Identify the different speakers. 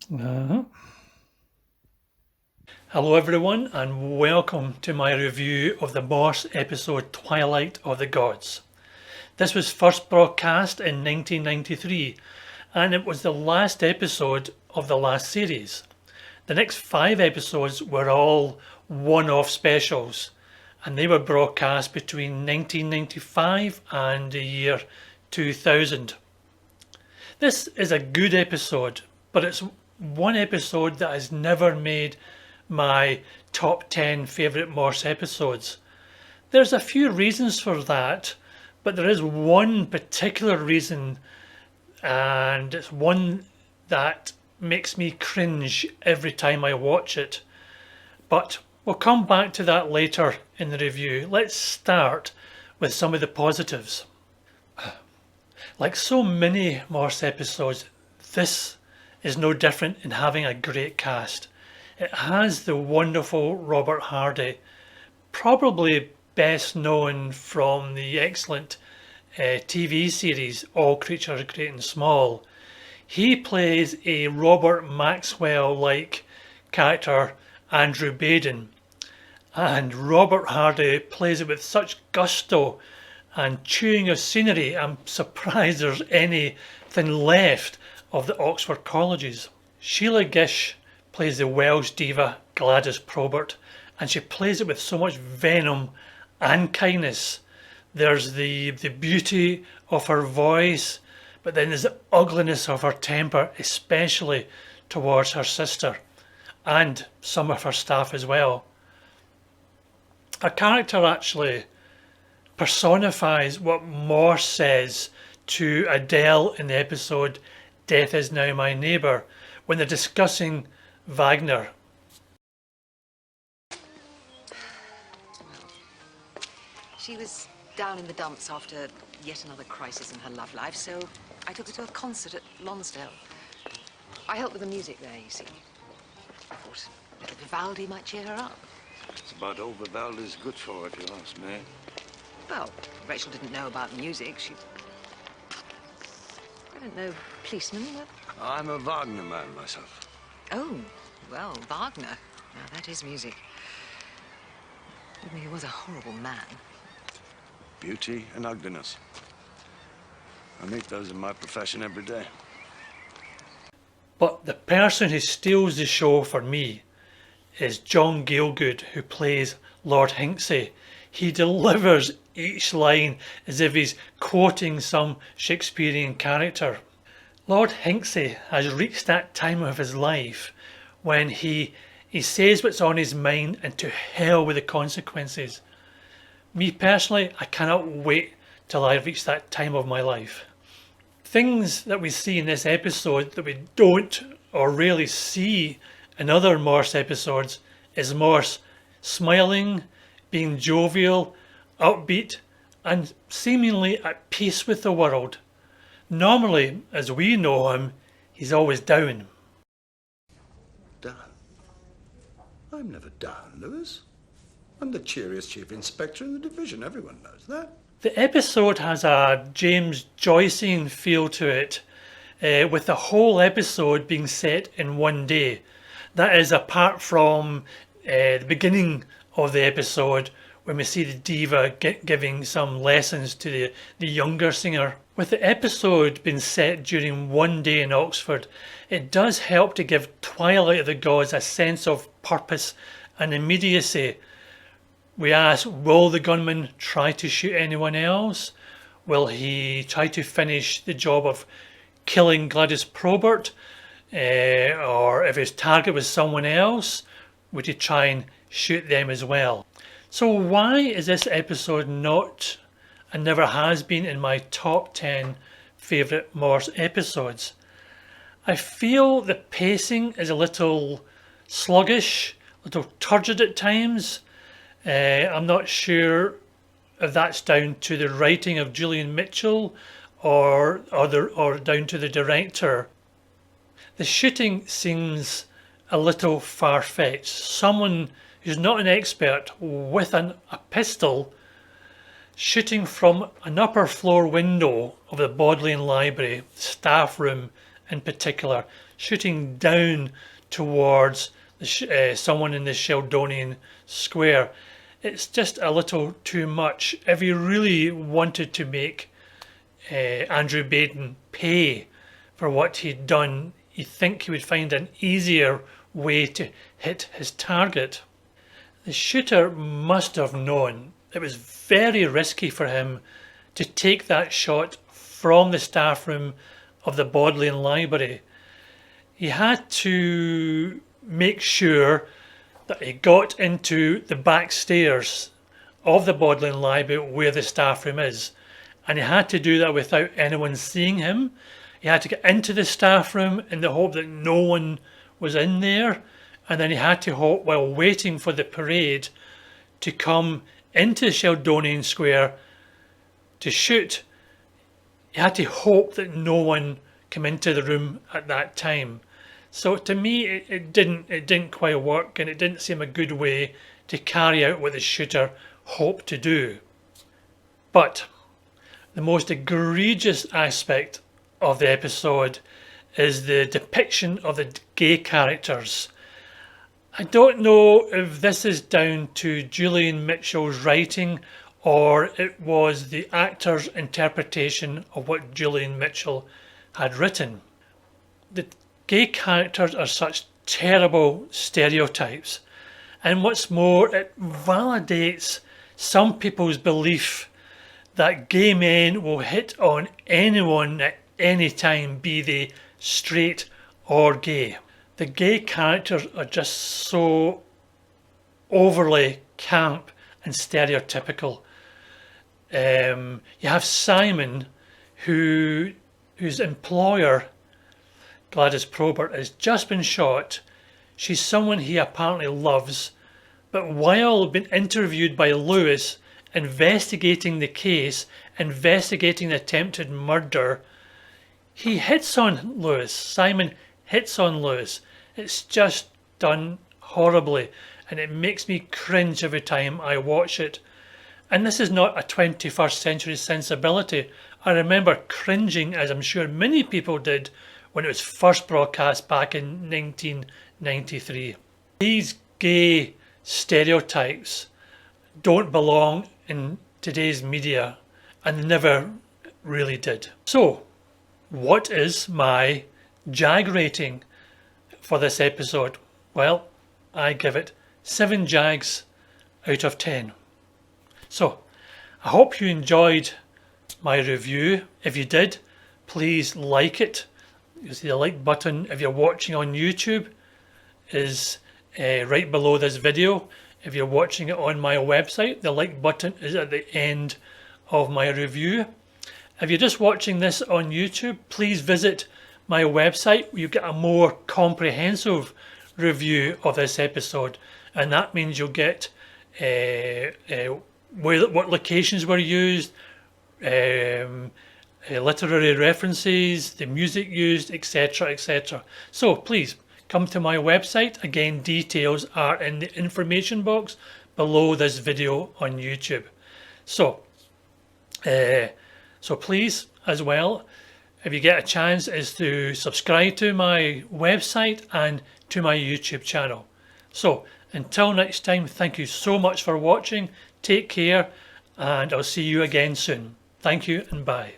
Speaker 1: Hello everyone, and welcome to my review of the Morse episode Twilight of the Gods. This was first broadcast in 1993 and it was the last episode of the last series. The next 5 episodes were all one-off specials and they were broadcast between 1995 and the year 2000. This is a good episode, but it's one episode that has never made my top 10 favourite Morse episodes. There's a few reasons for that, but there is one particular reason, and it's one that makes me cringe every time I watch it. But we'll come back to that later in the review. Let's start with some of the positives. Like so many Morse episodes, this is no different in having a great cast. It has the wonderful Robert Hardy, probably best known from the excellent TV series All Creatures Great and Small. He plays a Robert Maxwell-like character, Andrew Baden, and Robert Hardy plays it with such gusto and chewing of scenery. I'm surprised there's anything left of the Oxford colleges. Sheila Gish plays the Welsh diva Gladys Probert, and she plays it with so much venom and kindness. There's the beauty of her voice, but then there's the ugliness of her temper, especially towards her sister and some of her staff as well. Her character actually personifies what Morse says to Adele in the episode Death Is Now My Neighbour when they're discussing Wagner.
Speaker 2: She was down in the dumps after yet another crisis in her love life, so I took her to a concert at Lonsdale. I helped with the music there, you see. I thought a little Vivaldi might cheer her up.
Speaker 3: It's about all Vivaldi's good for, if you ask me.
Speaker 2: Well, Rachel didn't know about music. I don't know, policeman, but...
Speaker 3: I'm a Wagner man myself.
Speaker 2: Oh, well, Wagner. Now, that is music. Even he was a horrible man.
Speaker 3: Beauty and ugliness. I meet those in my profession every day.
Speaker 1: But the person who steals the show for me is John Gielgud, who plays Lord Hinksey. He delivers each line as if he's quoting some Shakespearean character. Lord Hinksey has reached that time of his life when he says what's on his mind and to hell with the consequences. Me personally, I cannot wait till I reach that time of my life. Things that we see in this episode that we don't or rarely see in other Morse episodes is Morse smiling, being jovial, upbeat, and seemingly at peace with the world. Normally, as we know him, he's always down.
Speaker 4: Down? I'm never down, Lewis. I'm the cheeriest chief inspector in the division. Everyone knows that.
Speaker 1: The episode has a James Joycean feel to it, with the whole episode being set in one day. That is apart from the beginning of the episode when we see the diva giving some lessons to the younger singer. With the episode being set during one day in Oxford, it does help to give Twilight of the Gods a sense of purpose and immediacy. We ask, will the gunman try to shoot anyone else? Will he try to finish the job of killing Gladys Probert? Or if his target was someone else, would he try and shoot them as well? So why is this episode not, and never has been, in my top 10 favourite Morse episodes? I feel the pacing is a little sluggish, a little turgid at times. I'm not sure if that's down to the writing of Julian Mitchell or down to the director. The shooting seems a little far-fetched. Someone who's not an expert with a pistol shooting from an upper floor window of the Bodleian Library, staff room in particular, shooting down towards someone in the Sheldonian square. It's just a little too much. If you really wanted to make Andrew Baden pay for what he'd done, you think he would find an easier way to hit his target. The shooter must have known it was very risky for him to take that shot from the staff room of the Bodleian Library. He had to make sure that he got into the back stairs of the Bodleian Library where the staff room is, and he had to do that without anyone seeing him. He had to get into the staff room in the hope that no one was in there, and then he had to hope, while waiting for the parade to come into Sheldonian Square to shoot, he had to hope that no one came into the room at that time. So to me, it didn't quite work, and it didn't seem a good way to carry out what the shooter hoped to do. But the most egregious aspect of the episode is the depiction of the gay characters. I don't know if this is down to Julian Mitchell's writing or it was the actor's interpretation of what Julian Mitchell had written. The gay characters are such terrible stereotypes, and what's more, it validates some people's belief that gay men will hit on anyone at any time, be they straight or gay. The gay characters are just so overly camp and stereotypical. You have Simon, whose employer, Gladys Probert, has just been shot. She's someone he apparently loves, but while being interviewed by Lewis, investigating the case, investigating the attempted murder, he hits on Lewis. Simon hits on Lewis. It's just done horribly, and it makes me cringe every time I watch it. And this is not a 21st century sensibility. I remember cringing, as I'm sure many people did, when it was first broadcast back in 1993. These gay stereotypes don't belong in today's media, and they never really did. So, what is my JAG rating for this episode? Well, I give it 7 JAGs out of 10. So, I hope you enjoyed my review. If you did, please like it. You'll see the like button if you're watching on YouTube is right below this video. If you're watching it on my website, the like button is at the end of my review. If you're just watching this on YouTube, please visit my website where you get a more comprehensive review of this episode, and that means you'll get what locations were used, literary references, the music used, etc, etc. So please come to my website. Again, details are in the information box below this video on YouTube. So please, as well, if you get a chance, is to subscribe to my website and to my YouTube channel. So until next time, thank you so much for watching. Take care, and I'll see you again soon. Thank you and bye.